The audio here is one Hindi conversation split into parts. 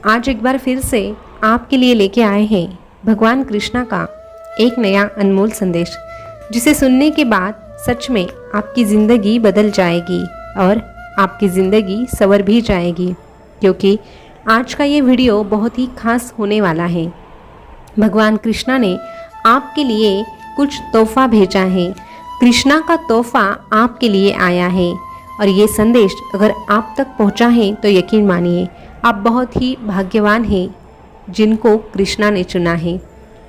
आज एक बार फिर से आपके लिए लेके आए हैं भगवान कृष्णा का एक नया अनमोल संदेश, जिसे सुनने के बाद सच में आपकी ज़िंदगी बदल जाएगी और आपकी ज़िंदगी संवर भी जाएगी, क्योंकि आज का ये वीडियो बहुत ही खास होने वाला है। भगवान कृष्णा ने आपके लिए कुछ तोहफा भेजा है। कृष्णा का तोहफा आपके लिए आया है और ये संदेश अगर आप तक पहुंचा है तो यकीन मानिए आप बहुत ही भाग्यवान हैं जिनको कृष्णा ने चुना है।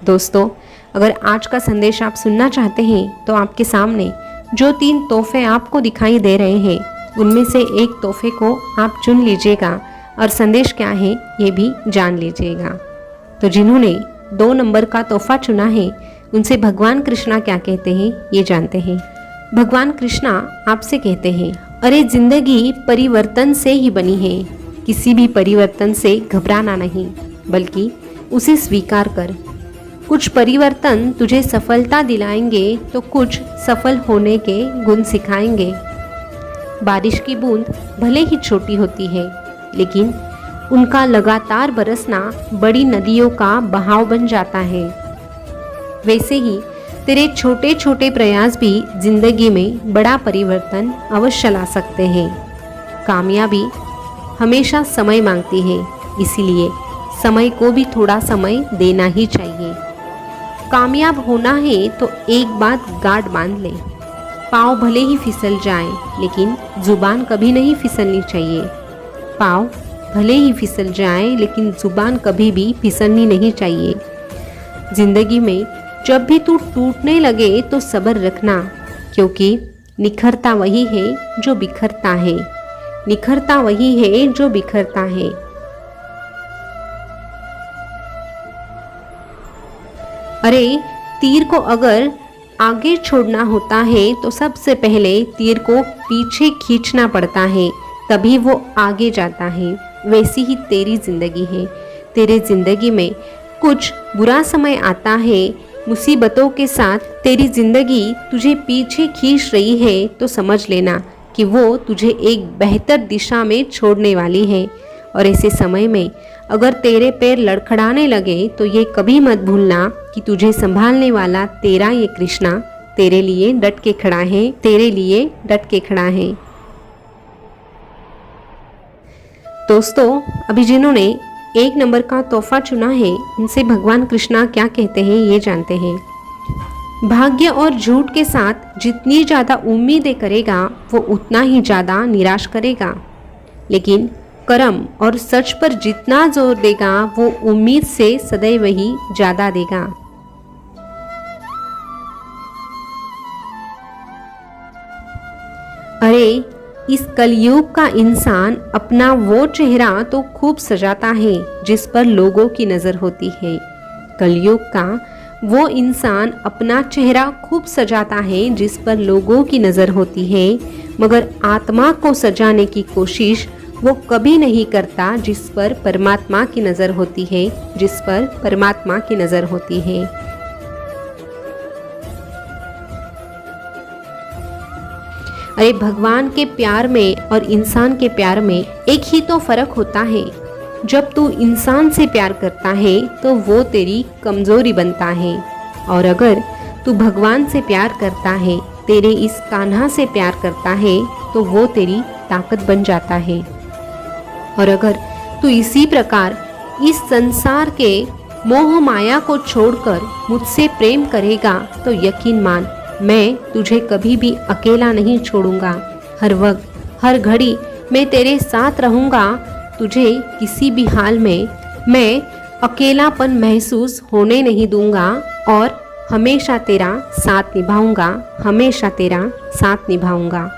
दोस्तों, अगर आज का संदेश आप सुनना चाहते हैं तो आपके सामने जो 3 तोहफे आपको दिखाई दे रहे हैं उनमें से एक तोहफे को आप चुन लीजिएगा और संदेश क्या है ये भी जान लीजिएगा। तो जिन्होंने 2 नंबर का तोहफा चुना है उनसे भगवान कृष्णा क्या कहते हैं ये जानते हैं। भगवान कृष्णा आपसे कहते हैं, अरे जिंदगी परिवर्तन से ही बनी है, किसी भी परिवर्तन से घबराना नहीं बल्कि उसे स्वीकार कर। कुछ परिवर्तन तुझे सफलता दिलाएंगे तो कुछ सफल होने के गुण सिखाएंगे। बारिश की बूंद भले ही छोटी होती है, लेकिन उनका लगातार बरसना बड़ी नदियों का बहाव बन जाता है। वैसे ही तेरे छोटे छोटे प्रयास भी जिंदगी में बड़ा परिवर्तन अवश्य ला सकते हैं। कामयाबी हमेशा समय मांगती है, इसीलिए समय को भी थोड़ा समय देना ही चाहिए। कामयाब होना है तो एक बात गांठ बांध ले, पाँव भले ही फिसल जाए लेकिन जुबान कभी नहीं फिसलनी चाहिए। पाँव भले ही फिसल जाए लेकिन जुबान कभी भी फिसलनी नहीं चाहिए। जिंदगी में जब भी तू टूटने लगे तो सब्र रखना, क्योंकि निखरता वही है जो बिखरता है। निखरता वही है जो बिखरता है। अरे तीर को अगर आगे छोड़ना होता है तो सबसे पहले तीर को पीछे खींचना पड़ता है, तभी वो आगे जाता है। वैसी ही तेरी जिंदगी है। तेरे जिंदगी में कुछ बुरा समय आता है, मुसीबतों के साथ तेरी जिंदगी तुझे पीछे खींच रही है, तो समझ लेना कि वो तुझे एक बेहतर दिशा में छोड़ने वाली है। और ऐसे समय में अगर तेरे पैर लड़खड़ाने लगे तो ये कभी मत भूलना कि तुझे संभालने वाला तेरा ये कृष्णा तेरे लिए डट के खड़ा है, तेरे लिए डट के खड़ा है। दोस्तों, अभी जिन्होंने 1 नंबर का तोहफा चुना है उनसे भगवान कृष्णा क्या कहते हैं ये जानते हैं। भाग्य और झूठ के साथ जितनी ज़्यादा उम्मीदें करेगा वो उतना ही ज़्यादा निराश करेगा, लेकिन कर्म और सच पर जितना जोर देगा वो उम्मीद से सदैव ही ज़्यादा देगा। अरे इस कलयुग का इंसान अपना वो चेहरा तो खूब सजाता है जिस पर लोगों की नज़र होती है। कलयुग का वो इंसान अपना चेहरा खूब सजाता है जिस पर लोगों की नज़र होती है, मगर आत्मा को सजाने की कोशिश वो कभी नहीं करता जिस पर परमात्मा की नज़र होती है, जिस पर परमात्मा की नज़र होती है। अरे भगवान के प्यार में और इंसान के प्यार में एक ही तो फर्क होता है। जब तू इंसान से प्यार करता है तो वो तेरी कमजोरी बनता है, और अगर तू भगवान से प्यार करता है, तेरे इस कान्हा से प्यार करता है, तो वो तेरी ताकत बन जाता है। और अगर तू इसी प्रकार इस संसार के मोह माया को छोड़कर मुझसे प्रेम करेगा तो यकीन मान, मैं तुझे कभी भी अकेला नहीं छोड़ूंगा। हर वक्त हर घड़ी मैं तेरे साथ रहूंगा। तुझे किसी भी हाल में मैं अकेलापन महसूस होने नहीं दूंगा और हमेशा तेरा साथ निभाऊंगा, हमेशा तेरा साथ निभाऊंगा।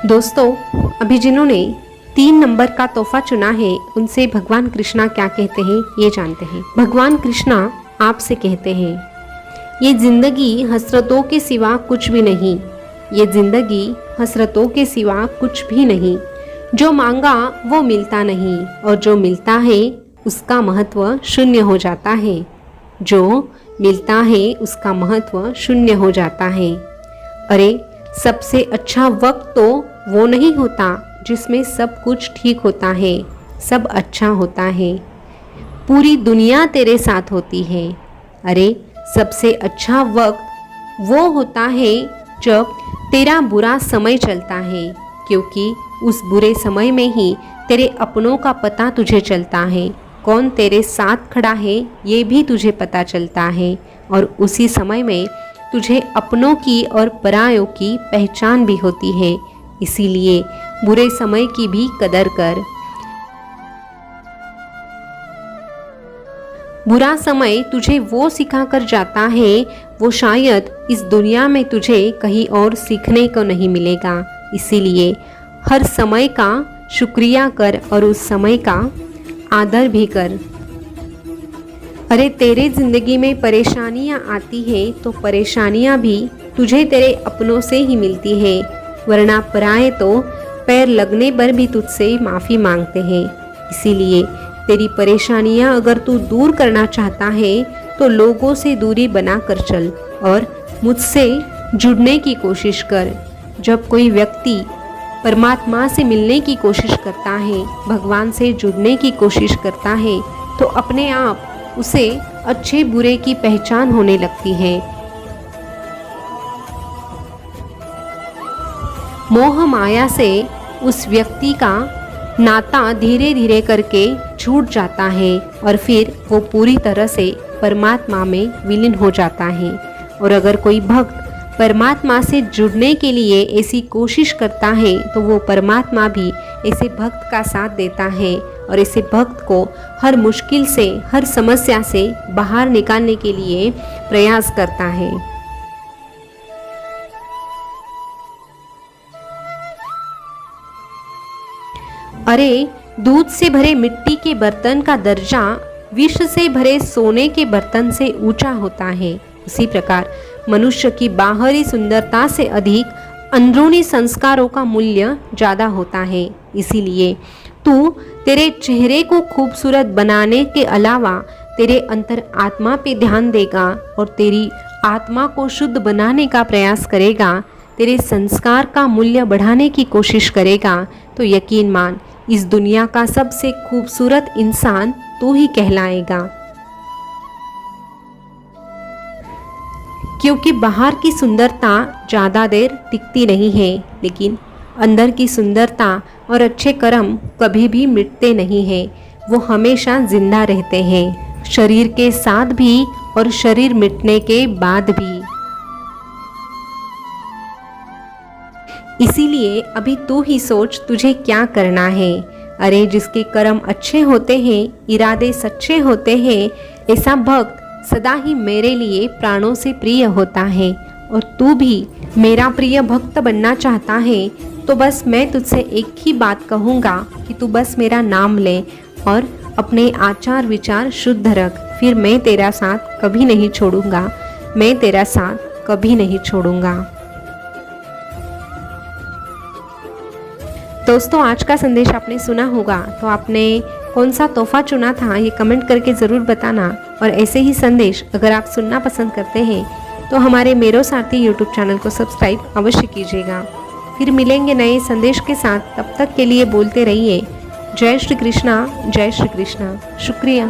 दोस्तों, अभी जिन्होंने 3 नंबर का तोहफा चुना है उनसे भगवान कृष्णा क्या कहते हैं ये जानते हैं। भगवान कृष्णा आपसे कहते हैं, ये जिंदगी हसरतों के सिवा कुछ भी नहीं। ये जिंदगी हसरतों के सिवा कुछ भी नहीं। जो मांगा वो मिलता नहीं और जो मिलता है उसका महत्व शून्य हो जाता है। जो मिलता है उसका महत्व शून्य हो जाता है। अरे सबसे अच्छा वक्त तो वो नहीं होता जिसमें सब कुछ ठीक होता है, सब अच्छा होता है, पूरी दुनिया तेरे साथ होती है। अरे सबसे अच्छा वक्त वो होता है जब तेरा बुरा समय चलता है, क्योंकि उस बुरे समय में ही तेरे अपनों का पता तुझे चलता है, कौन तेरे साथ खड़ा है ये भी तुझे पता चलता है, और उसी समय में तुझे अपनों की और परायों की पहचान भी होती है। इसीलिए बुरे समय की भी कदर कर। बुरा समय तुझे वो सिखा कर जाता है, वो शायद इस दुनिया में तुझे कहीं और सीखने को नहीं मिलेगा। इसीलिए हर समय का शुक्रिया कर और उस समय का आदर भी कर। अरे तेरे ज़िंदगी में परेशानियाँ आती हैं तो परेशानियाँ भी तुझे तेरे अपनों से ही मिलती है, वरना पराये तो पैर लगने पर भी तुझसे माफ़ी मांगते हैं। इसीलिए तेरी परेशानियां अगर तू दूर करना चाहता है तो लोगों से दूरी बना कर चल और मुझसे जुड़ने की कोशिश कर। जब कोई व्यक्ति परमात्मा से मिलने की कोशिश करता है, भगवान से जुड़ने की कोशिश करता है, तो अपने आप उसे अच्छे बुरे की पहचान होने लगती है। मोह माया से उस व्यक्ति का नाता धीरे धीरे करके छूट जाता है और फिर वो पूरी तरह से परमात्मा में विलीन हो जाता है। और अगर कोई भक्त परमात्मा से जुड़ने के लिए ऐसी कोशिश करता है तो वो परमात्मा भी ऐसे भक्त का साथ देता है और ऐसे भक्त को हर मुश्किल से, हर समस्या से बाहर निकालने के लिए प्रयास करता है। अरे दूध से भरे मिट्टी के बर्तन का दर्जा विष से भरे सोने के बर्तन से ऊंचा होता है। उसी प्रकार मनुष्य की बाहरी सुंदरता से अधिक अंदरूनी संस्कारों का मूल्य ज़्यादा होता है। इसीलिए तू तेरे चेहरे को खूबसूरत बनाने के अलावा तेरे अंतर आत्मा पे ध्यान देगा और तेरी आत्मा को शुद्ध बनाने का प्रयास करेगा, तेरे संस्कार का मूल्य बढ़ाने की कोशिश करेगा, तो यकीन मान इस दुनिया का सबसे खूबसूरत इंसान तू ही कहलाएगा। क्योंकि बाहर की सुंदरता ज़्यादा देर टिकती नहीं है, लेकिन अंदर की सुंदरता और अच्छे कर्म कभी भी मिटते नहीं हैं, वो हमेशा जिंदा रहते हैं, शरीर के साथ भी और शरीर मिटने के बाद भी। इसीलिए अभी तू ही सोच तुझे क्या करना है। अरे जिसके कर्म अच्छे होते हैं, इरादे सच्चे होते हैं, ऐसा भक्त सदा ही मेरे लिए प्राणों से प्रिय होता है। और तू भी मेरा प्रिय भक्त बनना चाहता है तो बस मैं तुझसे एक ही बात कहूँगा कि तू बस मेरा नाम ले और अपने आचार विचार शुद्ध रख, फिर मैं तेरा साथ कभी नहीं छोड़ूंगा, मैं तेरा साथ कभी नहीं छोड़ूंगा। दोस्तों आज का संदेश आपने सुना होगा, तो आपने कौन सा तोहफा चुना था ये कमेंट करके ज़रूर बताना। और ऐसे ही संदेश अगर आप सुनना पसंद करते हैं तो हमारे मेरो सारथी यूट्यूब चैनल को सब्सक्राइब अवश्य कीजिएगा। फिर मिलेंगे नए संदेश के साथ, तब तक के लिए बोलते रहिए जय श्री कृष्णा, जय श्री कृष्णा। शुक्रिया।